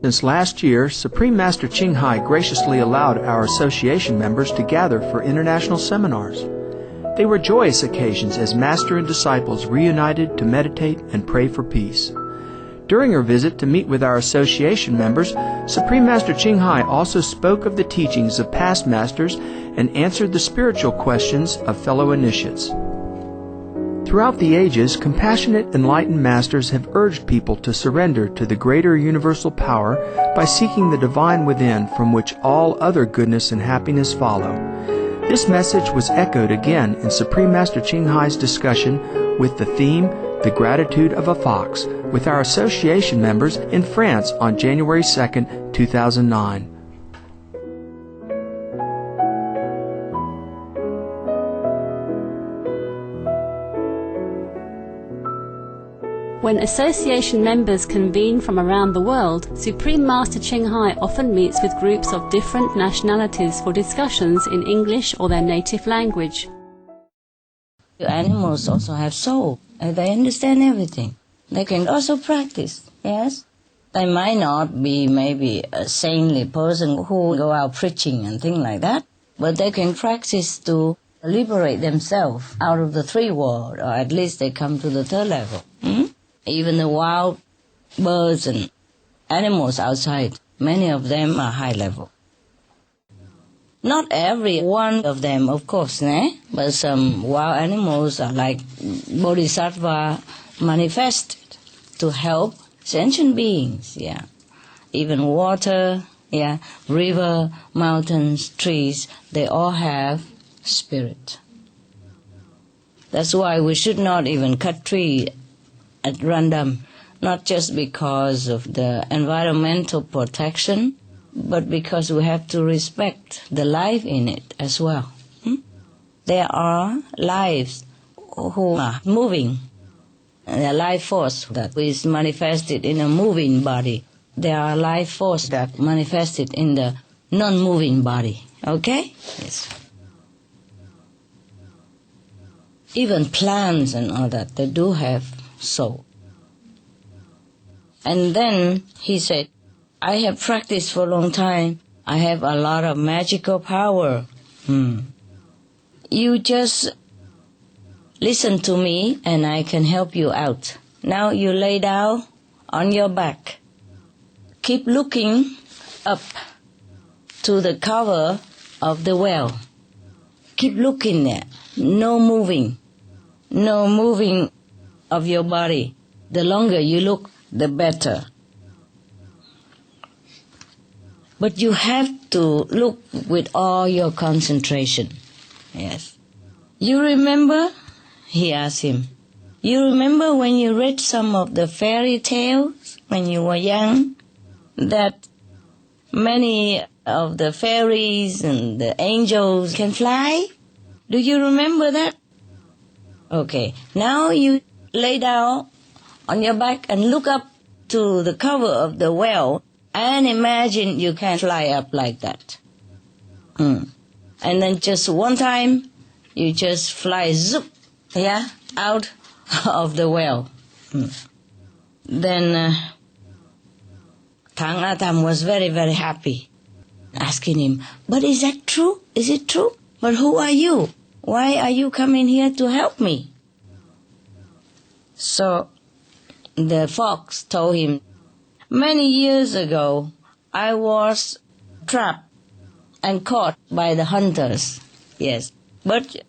Since last year, Supreme Master Ching Hai graciously allowed our association members to gather for international seminars. They were joyous occasions as Master and disciples reunited to meditate and pray for peace. During her visit to meet with our association members, Supreme Master Ching Hai also spoke of the teachings of past masters and answered the spiritual questions of fellow initiates. Throughout the ages, compassionate, enlightened masters have urged people to surrender to the greater universal power by seeking the divine within, from which all other goodness and happiness follow. This message was echoed again in Supreme Master Ching Hai's discussion with the theme, The Gratitude of a Fox, with our association members in France on January 2nd, 2009. When association members convene from around the world, Supreme Master Ching Hai often meets with groups of different nationalities for discussions in English or their native language. Animals also have soul, and they understand everything. They can also practice, yes? They might not be maybe a saintly person who go out preaching and things like that, but they can practice to liberate themselves out of the three world, or at least they come to the third level. Even the wild birds and animals outside, many of them are high level. Not every one of them, of course, but some wild animals are like bodhisattva manifested to help sentient beings, Even water, river, mountains, trees, they all have spirit. That's why we should not even cut trees at random, not just because of the environmental protection, but because we have to respect the life in it as well. There are lives who are moving, the life force that is manifested in a moving body. There are life force that manifested in the non-moving body. Okay? Yes. Even plants and all that, they do have soul. And then he said, I have practiced for a long time. I have a lot of magical power. You just listen to me and I can help you out. Now you lay down on your back. Keep looking up to the cover of the well. Keep looking there. No moving. No moving of your body. The longer you look, the better. But you have to look with all your concentration. Yes. You remember? He asked him. You remember when you read some of the fairy tales when you were young? That many of the fairies and the angels can fly? Do you remember that? Okay. Now you lay down on your back and look up to the cover of the well and imagine you can fly up like that. And then just one time, you just fly zoop, out of the well. Then Thang Atam was very, very happy, asking him, but is that true? Is it true? But who are you? Why are you coming here to help me? So the fox told him, many years ago, I was trapped and caught by the hunters. Yes, but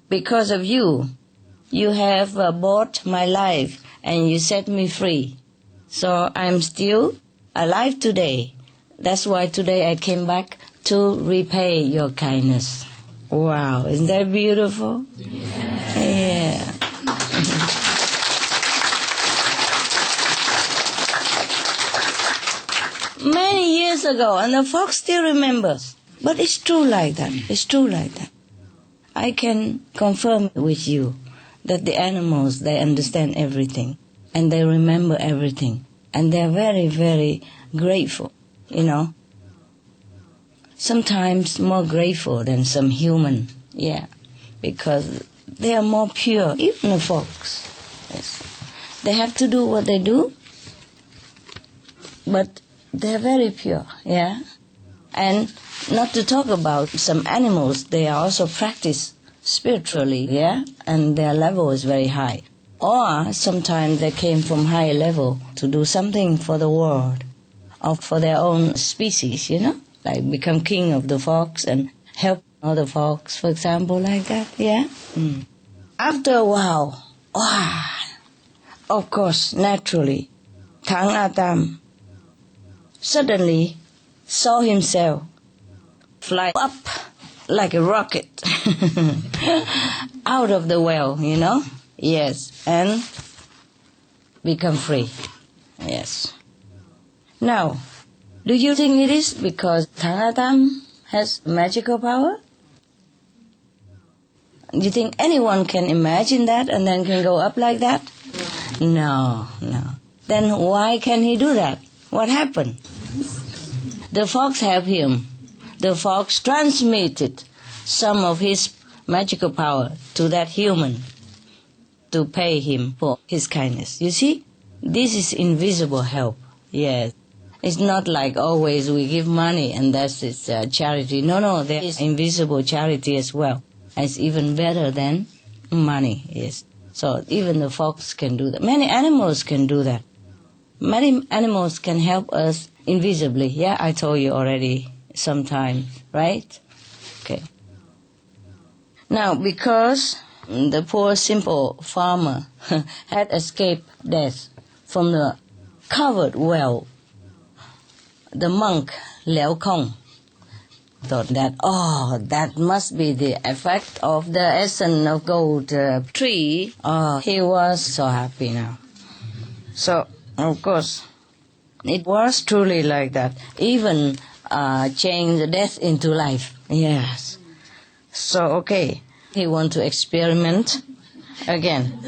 because of you, you have bought my life and you set me free. So I'm still alive today. That's why today I came back to repay your kindness. Wow, isn't that beautiful? Yeah. Many years ago, and the fox still remembers. But it's true like that. It's true like that. I can confirm with you that the animals, they understand everything. And they remember everything. And they're very, very grateful, Sometimes more grateful than some human, because they are more pure, even the fox. Yes. They have to do what they do, but they're very pure, yeah. And not to talk about some animals, they are also practiced spiritually, yeah, and their level is very high. Or sometimes they came from high level to do something for the world or for their own species, like become king of the fox and help other fox, for example, like that, yeah. After a while, of course, naturally, Thang Atam suddenly saw himself fly up like a rocket out of the well, Yes, and become free. Yes. Now, do you think it is because Thang Atam has magical power? Do you think anyone can imagine that and then can go up like that? No. Then why can he do that? What happened? The fox helped him. The fox transmitted some of his magical power to that human to pay him for his kindness. You see, this is invisible help. Yes. It's not like always we give money and that's charity. No, there is invisible charity as well. It's even better than money. Yes. So even the fox can do that. Many animals can do that. Many animals can help us invisibly. Yeah, I told you already sometimes, right? Okay. Now, because the poor simple farmer had escaped death from the covered well, the monk Liao Kong thought that, that must be the effect of the essence of gold tree. He was so happy now. So, of course, it was truly like that. Even change the death into life. Yes. So, okay, he want to experiment again.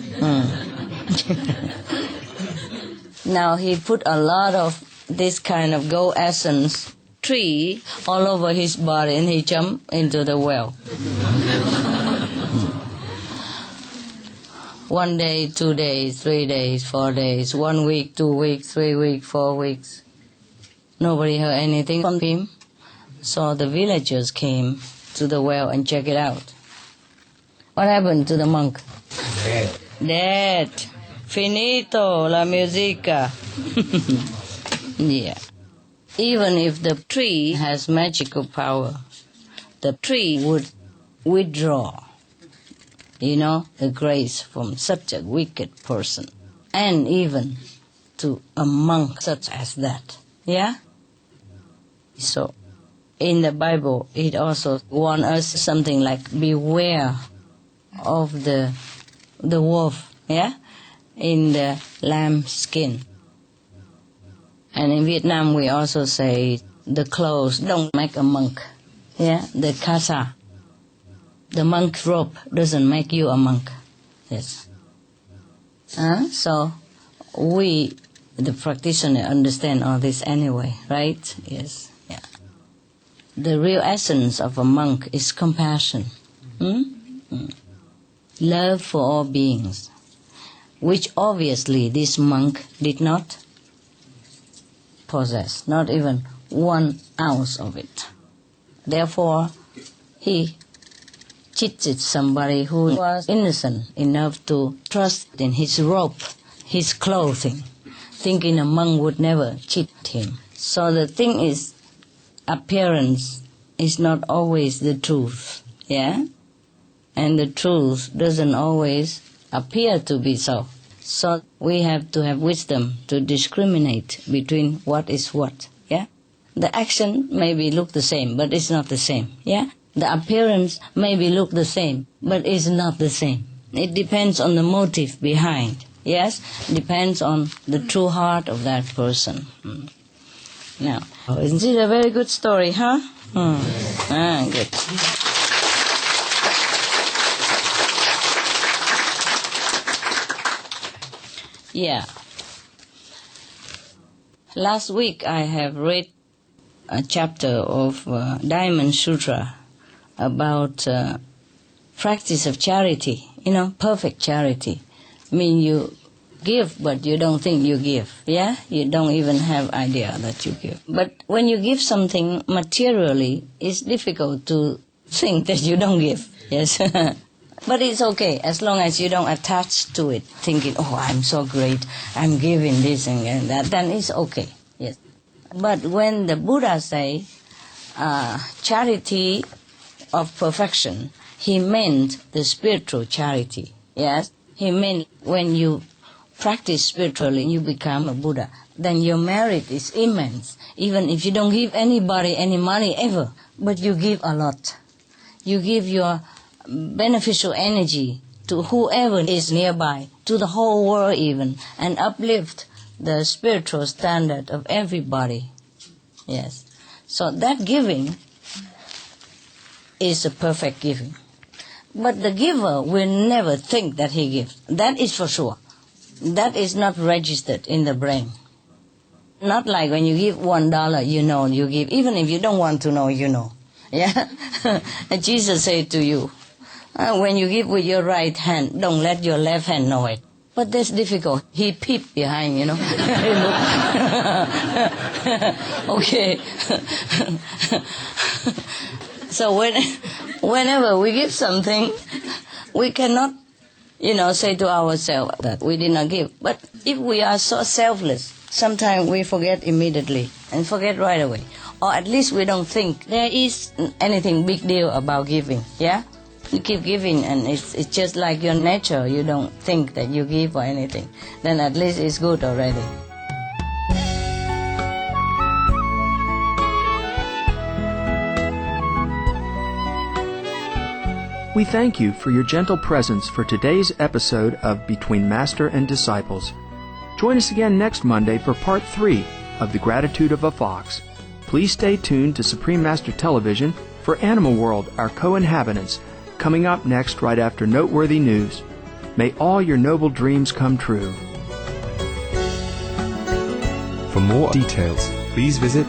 Now he put a lot of this kind of gold essence tree all over his body and he jumped into the well. 1 day, 2 days, 3 days, 4 days, 1 week, 2 weeks, 3 weeks, 4 weeks. Nobody heard anything from him. So the villagers came to the well and checked it out. What happened to the monk? Dead. Finito la musica. Yeah. Even if the tree has magical power, the tree would withdraw, the grace from such a wicked person. And even to a monk such as that. Yeah? So, in the Bible, it also warns us something like, beware of the wolf, yeah? In the lamb skin. And in Vietnam, we also say the clothes don't make a monk. Yeah, the casa, the monk robe doesn't make you a monk. Yes. So we, the practitioner, understand all this anyway, right? Yes. Yeah. The real essence of a monk is compassion, love for all beings, which obviously this monk did not possess, not even 1 ounce of it. Therefore, he cheated somebody who was innocent enough to trust in his robe, his clothing, thinking a monk would never cheat him. So the thing is, appearance is not always the truth, yeah? And the truth doesn't always appear to be so. So we have to have wisdom to discriminate between what is what, yeah? The action maybe look the same, but it's not the same, yeah? The appearance maybe look the same, but it's not the same. It depends on the motive behind, yes? Depends on the true heart of that person. Now, isn't it a very good story, huh? Good. Yeah. Last week I have read a chapter of Diamond Sutra about practice of charity, perfect charity. I mean, you give, but you don't think you give. Yeah? You don't even have idea that you give. But when you give something materially, it's difficult to think that you don't give. Yes? But it's okay, as long as you don't attach to it, thinking, oh, I'm so great, I'm giving this and that, then it's okay. Yes. But when the Buddha say, charity of perfection, he meant the spiritual charity. Yes? He meant when you practice spiritually, you become a Buddha, then your merit is immense. Even if you don't give anybody any money ever, but you give a lot. You give your beneficial energy to whoever is nearby, to the whole world even, and uplift the spiritual standard of everybody. Yes. So that giving is a perfect giving. But the giver will never think that he gives. That is for sure. That is not registered in the brain. Not like when you give $1, you know you give. Even if you don't want to know, you know. Yeah? And Jesus said to you, when you give with your right hand, don't let your left hand know it. But that's difficult. He peeped behind, you know. Okay. So whenever we give something, we cannot, say to ourselves that we did not give. But if we are so selfless, sometimes we forget immediately and forget right away. Or at least we don't think there is anything big deal about giving. Yeah? You keep giving and it's just like your nature. You don't think that you give or anything. Then at least it's good already. We thank you for your gentle presence for today's episode of Between Master and Disciples. Join us again next Monday for Part 3 of The Gratitude of a Fox. Please stay tuned to Supreme Master Television for Animal World, Our Co-Inhabitants, coming up next right after noteworthy news. May all your noble dreams come true. For more details, please visit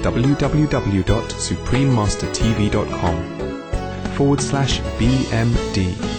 www.suprememastertv.com/BMD.